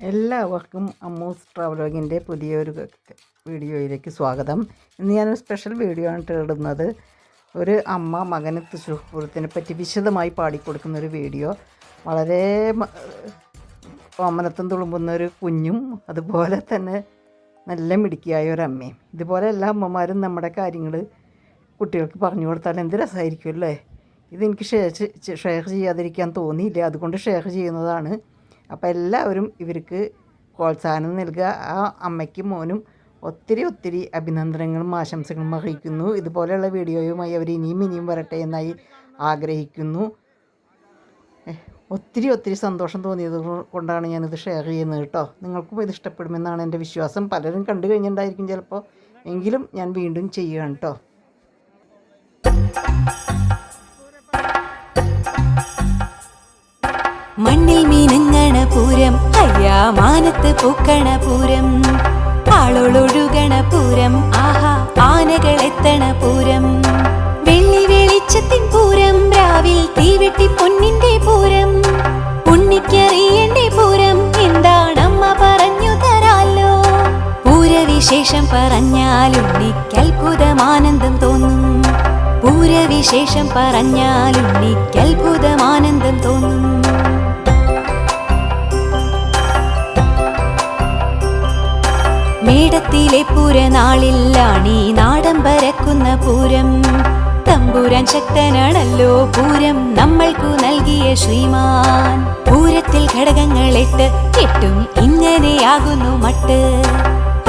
എല്ലാവർക്കും അമ്മൂസ് ട്രാവലോഗിൻ്റെ പുതിയൊരു വീഡിയോയിലേക്ക് സ്വാഗതം. ഇന്ന് ഞാനൊരു സ്പെഷ്യൽ വീഡിയോ ആണ് ഇടുന്നത്. ഒരു അമ്മ മകന് തൃശ്ശൂർ പൂരത്തിനെ പറ്റി വിശദമായി പാടിക്കൊടുക്കുന്നൊരു വീഡിയോ. വളരെ ഓമനത്തും തുളുമ്പുന്ന ഒരു കുഞ്ഞും അതുപോലെ തന്നെ നല്ല മിടുക്കിയായ ഒരു അമ്മയും. ഇതുപോലെ എല്ലാ അമ്മമാരും നമ്മുടെ കാര്യങ്ങൾ കുട്ടികൾക്ക് പറഞ്ഞു കൊടുത്താൽ എന്ത് രസമായിരിക്കും അല്ലേ. ഇതെനിക്ക് ഷെയർ ചെയ്യാതിരിക്കാൻ തോന്നിയില്ല, അതുകൊണ്ട് ഷെയർ ചെയ്യുന്നതാണ്. അപ്പോൾ എല്ലാവരും ഇവർക്ക് പ്രോത്സാഹനം നൽകുക. ആ അമ്മയ്ക്കും മോനും ഒത്തിരി അഭിനന്ദനങ്ങളും ആശംസകളും അറിയിക്കുന്നു. ഇതുപോലെയുള്ള വീഡിയോയുമായി അവർ ഇനിയും വരട്ടെ എന്നായി ആഗ്രഹിക്കുന്നു. ഒത്തിരി സന്തോഷം തോന്നിയത് കൊണ്ടാണ് ഞാനിത് ഷെയർ ചെയ്യുന്നത് കേട്ടോ. നിങ്ങൾക്കും ഇത് ഇഷ്ടപ്പെടുമെന്നാണ് എൻ്റെ വിശ്വാസം. പലരും കണ്ടു കഴിഞ്ഞിട്ടുണ്ടായിരിക്കും ചിലപ്പോൾ, എങ്കിലും ഞാൻ വീണ്ടും ചെയ്യുകയാണ് കേട്ടോ. മണ്ണിൽ മീനങ്ങണ പൂരം, അയ്യാ മാനത്ത് പൂക്കണ പൂരം, ആളൊഴുകണ പൂരം, ആഹാ ആനകൾ എത്തണ പൂരം, വെള്ളി വെളിച്ചത്തിൻ പൂരം, രാവിൽ തീവെട്ടി പൊന്നിന്റെ പൂരം, ഉണ്ണിക്കറിയണ്ടേ പൂരം, എന്താണമ്മ പറഞ്ഞു തരാലോ. പൂരവിശേഷം പറഞ്ഞാൽ ഉണ്ണിക്ക് അത്ഭുതമാനന്ദം തോന്നും. പൂരവിശേഷം പറഞ്ഞാൽ ഉണ്ണിക്ക് അത്ഭുതമാനന്ദം തോന്നും. മേടത്തിലെ പൂരനാളിലാണീ നാടൻ പരക്കുന്ന പൂരം. തമ്പുരാൻ ശക്തനാണല്ലോ പൂരം നമ്മൾക്കു നൽകിയ ശ്രീമാൻ. പൂരത്തിൽ ഘടകങ്ങളെട്ട് എട്ടും ഇങ്ങനെയാകുന്നു മട്ട്.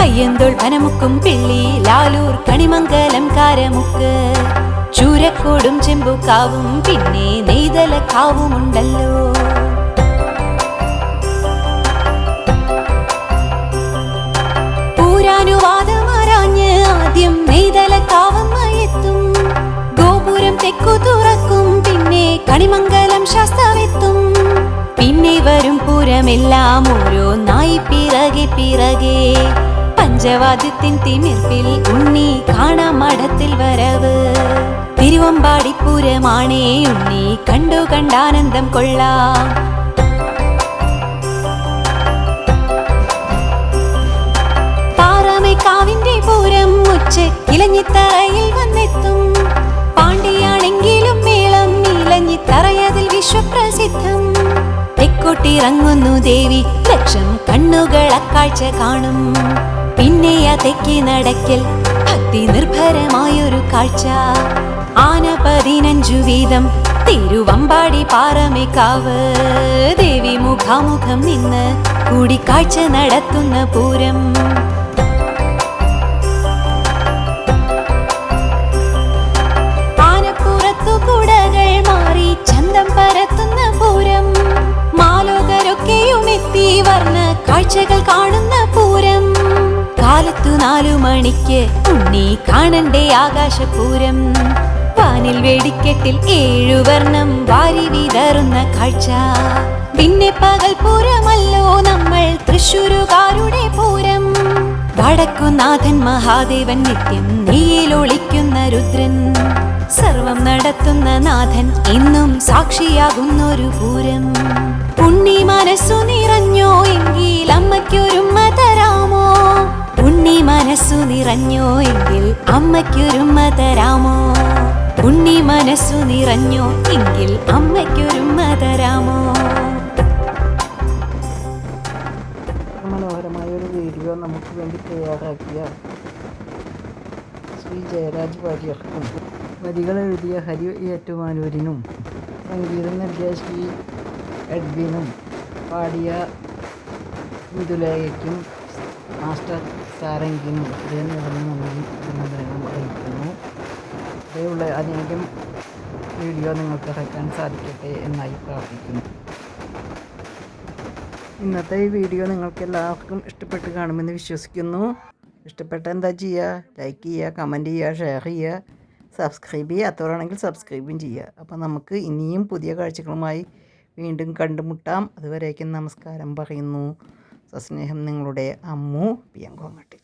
അയ്യന്തോൾ പനമുക്കും പിള്ളി ലാലൂർ കണിമംഗലം കാരമുക്ക്, ചൂരക്കോടും ചെമ്പുക്കാവും പിന്നെ നെയ്തലക്കാവുമുണ്ടല്ലോ. പൂരാനുവാദമാരാഞ്ഞ് ആദ്യം നെയ്തലക്കാവമ്മയെത്തും. ഗോപുരം തെക്കു തുറക്കും, പിന്നെ കണിമംഗലം ശാസ്താവെത്തും. പിന്നെ വരും പൂരമെല്ലാം ഓരോന്നായി പിറകെ പഞ്ചവാദ്യത്തിൻ തിമിർപ്പിൽ ഉണ്ണി കാണാം മഠത്തിൽ വരവ്. തിരുവമ്പാടിപ്പൂരമാണേ ഉണ്ണി കണ്ടാനന്ദം കൊള്ളാം. പാറമേക്കാവിന്റെ പൂരം ഉച്ചക്കിലഞ്ഞിത്തറയിൽ വന്നെത്തും. പാണ്ടിയാണെങ്കിലും മേളം ഇലഞ്ഞിത്തറയതിൽ വിശ്വപ്രസിദ്ധം. തെക്കോട്ടിറങ്ങുന്നു ദേവി, ലക്ഷം കണ്ണുകൾ അക്കാഴ്ച കാണും. പിന്നെ തെക്കി നടക്കൽ ഭക്തി നിർഭരമായൊരു കാഴ്ച. ആന 15 വീതം തിരുവമ്പാടി പാറമേക്കാവ്, ദേവി മുഖാമുഖം നിന്ന് കൂടിക്കാഴ്ച നടത്തുന്ന പൂരം. ആനപ്പുറത്തു കുടകൾ മാറി ചന്തം പരത്തുന്ന പൂരം. മാലോകരൊക്കെയും എത്തി വർണ്ണ കാഴ്ചകൾ കാണുന്ന പൂരം. കാലത്തു 4 മണിക്ക് ഉണ്ണി കാണണ്ടേ ആകാശപൂരം. വാനിൽ വെടിക്കെട്ടിൽ 7 വർണ്ണം വാരി വിതറുന്ന കാഴ്ച. പിന്നെ പകൽ പൂരമല്ലോ നമ്മൾ തൃശ്ശൂരുകാരുടെ പൂരം. വടക്കുനാഥൻ മഹാദേവൻ നിത്യം നീയിലൊളിക്കുന്ന രുദ്രൻ. സർവം നടത്തുന്ന നാഥൻ ഇന്നും സാക്ഷിയാകുന്നൊരു പൂരം. ഉണ്ണി മനസ്സു നിറഞ്ഞോ എങ്കിൽ അമ്മയ്ക്കൊരുമ്മ തരാമോ. ഉണ്ണി മനസ്സു നിറഞ്ഞോ എങ്കിൽ അമ്മയ്ക്കൊരുമ്മ തരാമോ. ഉണ്ണി മനസ്സു നിറഞ്ഞോ എങ്കിൽ അമ്മയ്ക്കൊരുമ്മ തരാമോ. മനോഹരമായൊരു വീഡിയോ നമുക്ക് വേണ്ടി തയ്യാറാക്കിയ ശ്രീ ജയരാജ് വാര്യർക്കും, വരികൾ എഴുതിയ ഹരി ഏറ്റുമാനൂരിനും, സംഗീതം നൽകിയ ശ്രീ എഡ്വിനും, പാടിയ മിഥുലേയയ്ക്കും മാസ്റ്റർ സാരംഗിനും ഹൃദയം നിറഞ്ഞ അഭിനന്ദനങ്ങളും അറിയിക്കുന്നു. ഇതേയുള്ള അനേകം വീഡിയോ നിങ്ങൾക്ക് ഇറക്കാൻ സാധിക്കട്ടെ എന്നായി പ്രാർത്ഥിക്കുന്നു. ഇന്നത്തെ ഈ വീഡിയോ നിങ്ങൾക്ക് എല്ലാവർക്കും ഇഷ്ടപ്പെട്ട് കാണുമെന്ന് വിശ്വസിക്കുന്നു. ഇഷ്ടപ്പെട്ട എന്താ ചെയ്യുക? ലൈക്ക് ചെയ്യുക, കമൻറ്റ് ചെയ്യുക, ഷെയർ ചെയ്യുക, സബ്സ്ക്രൈബ് ചെയ്യാത്തവരാണെങ്കിൽ സബ്സ്ക്രൈബും ചെയ്യുക. അപ്പോൾ നമുക്ക് ഇനിയും പുതിയ കാഴ്ചകളുമായി വീണ്ടും കണ്ടുമുട്ടാം. അതുവരേക്കും നമസ്കാരം പറയുന്നു. സസ്നേഹം, നിങ്ങളുടെ അമ്മു പിയങ്കോങ്ങട്ടി.